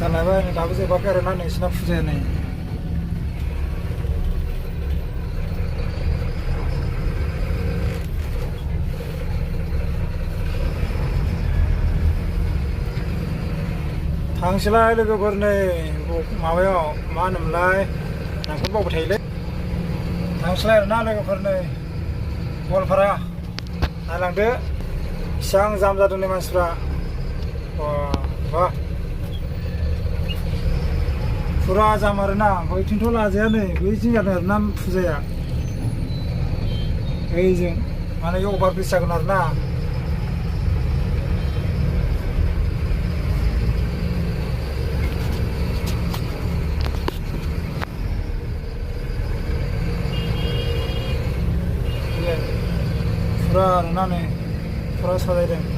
जालायबाय नै दाबो जोबाखै आरोना नोंसिना फुजाया नै थांसैलाय लोगोफोर नै माबायाव मा होनोमोनलाय नामखौ बावबाय थायोलै थांसैलाय आरोना लोगोफोर नै गवालपारा नायलांदो बेसेबां जाम जादों नै मानसिफ्रा बा फुरा जाम आरोना बैथिंथ' लाजाया नै बैथिं जादों आरोना फुजाया बैजों माने अभार ब्रिज जागोन आरोना फुरा आरोना नै फुरा साजायदों